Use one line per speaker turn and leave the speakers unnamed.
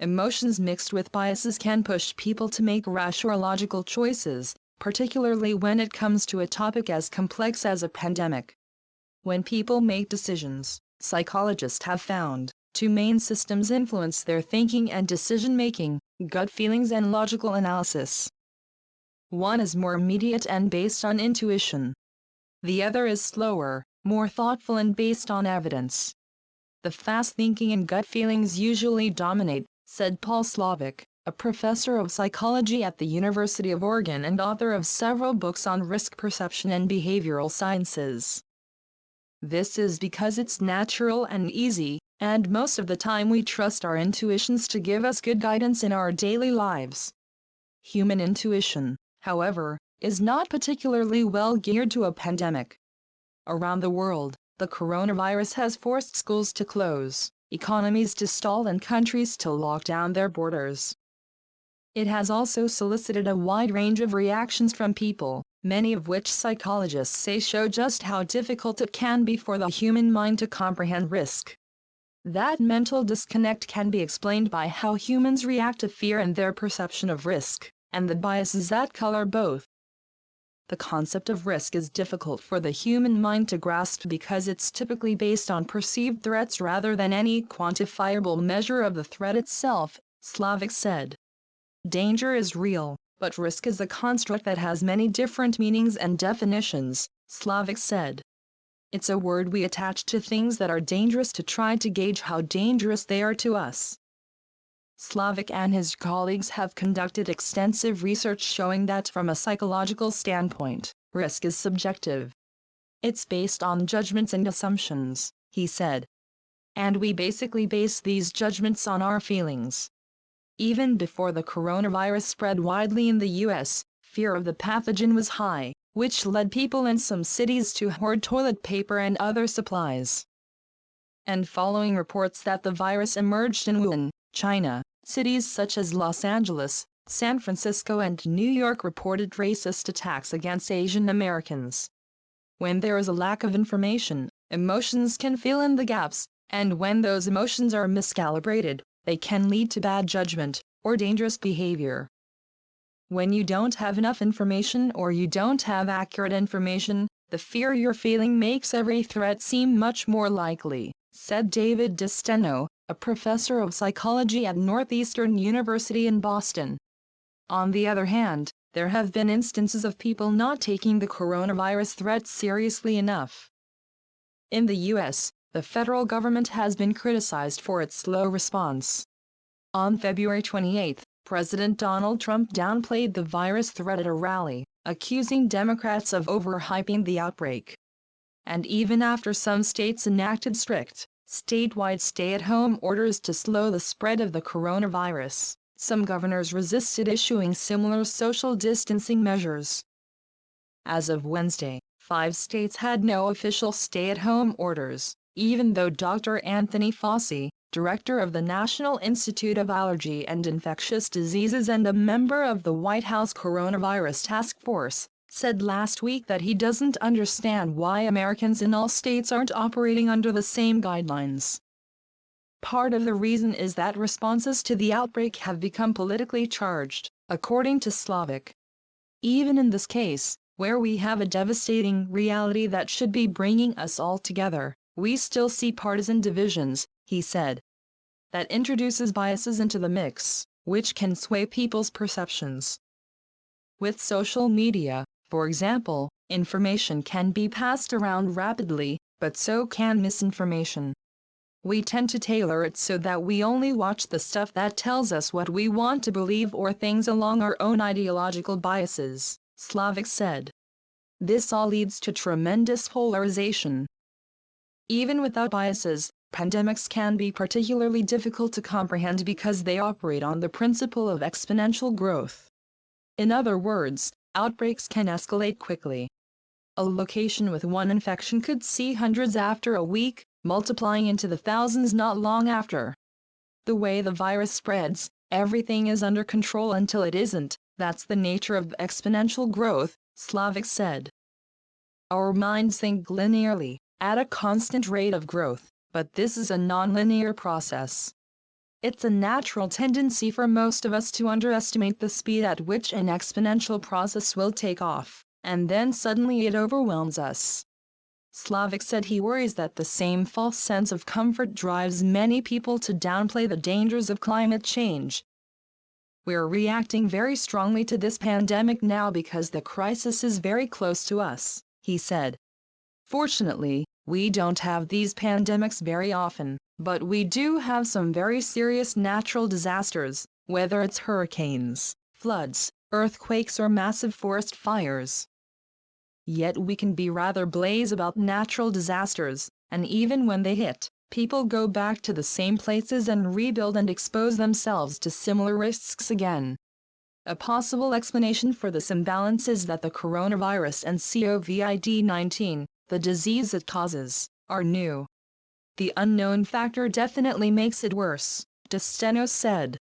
Emotions mixed with biases can push people to make rash or logical choices, particularly when it comes to a topic as complex as a pandemic. When people make decisions, psychologists have found, two main systems influence their thinking and decision-making: gut feelings and logical analysis. One is more immediate and based on intuition. The other is slower, more thoughtful and based on evidence. The fast thinking and gut feelings usually dominate, said Paul Slovic, a professor of psychology at the University of Oregon and author of several books on risk perception and behavioral sciences. This is because it's natural and easy, and most of the time we trust our intuitions to give us good guidance in our daily lives. Human intuition, however, is not particularly well geared to a pandemic. Around the world, the coronavirus has forced schools to close, economies to stall and countries to lock down their borders. It has also solicited a wide range of reactions from people, many of which psychologists say show just how difficult it can be for the human mind to comprehend risk. That mental disconnect can be explained by how humans react to fear and their perception of risk, and the biases that color both. The concept of risk is difficult for the human mind to grasp because it's typically based on perceived threats rather than any quantifiable measure of the threat itself, Slovic said. Danger is real, but risk is a construct that has many different meanings and definitions, Slovic said. It's a word we attach to things that are dangerous to try to gauge how dangerous they are to us. Slovic and his colleagues have conducted extensive research showing that from a psychological standpoint, risk is subjective. It's based on judgments and assumptions, he said. And we basically base these judgments on our feelings. Even before the coronavirus spread widely in the U.S., fear of the pathogen was high, which led people in some cities to hoard toilet paper and other supplies. And following reports that the virus emerged in Wuhan, China, cities such as Los Angeles, San Francisco and New York reported racist attacks against Asian Americans. When there is a lack of information, emotions can fill in the gaps, and when those emotions are miscalibrated, they can lead to bad judgment or dangerous behavior. When you don't have enough information or you don't have accurate information, the fear you're feeling makes every threat seem much more likely, said David DeSteno, a professor of psychology at Northeastern University in Boston. On the other hand, there have been instances of people not taking the coronavirus threat seriously enough. In the U.S., the federal government has been criticized for its slow response. On February 28, President Donald Trump downplayed the virus threat at a rally, accusing Democrats of overhyping the outbreak. And even after some states enacted strict, statewide stay-at-home orders to slow the spread of the coronavirus, some governors resisted issuing similar social distancing measures. As of Wednesday, 5 states had no official stay-at-home orders, even though Dr. Anthony Fauci, director of the National Institute of Allergy and Infectious Diseases and a member of the White House Coronavirus Task Force, said last week that he doesn't understand why Americans in all states aren't operating under the same guidelines. Part of the reason is that responses to the outbreak have become politically charged, according to Slovic. Even in this case, where we have a devastating reality that should be bringing us all together, we still see partisan divisions, he said. That introduces biases into the mix, which can sway people's perceptions. With social media, for example, information can be passed around rapidly, but so can misinformation. We tend to tailor it so that we only watch the stuff that tells us what we want to believe or things along our own ideological biases, Slovic said. This all leads to tremendous polarization. Even without biases, pandemics can be particularly difficult to comprehend because they operate on the principle of exponential growth. In other words, outbreaks can escalate quickly. A location with one infection could see hundreds after a week, multiplying into the thousands not long after. The way the virus spreads, everything is under control until it isn't. That's the nature of exponential growth, Slovic said. Our minds think linearly, at a constant rate of growth, but this is a nonlinear process. It's a natural tendency for most of us to underestimate the speed at which an exponential process will take off, and then suddenly it overwhelms us. Slavik said he worries that the same false sense of comfort drives many people to downplay the dangers of climate change. We're reacting very strongly to this pandemic now because the crisis is very close to us, he said. Fortunately, we don't have these pandemics very often, but we do have some very serious natural disasters, whether it's hurricanes, floods, earthquakes or massive forest fires. Yet we can be rather blase about natural disasters, and even when they hit, people go back to the same places and rebuild and expose themselves to similar risks again. A possible explanation for this imbalance is that the coronavirus and COVID-19, the disease it causes, are new. The unknown factor definitely makes it worse, DeSteno said.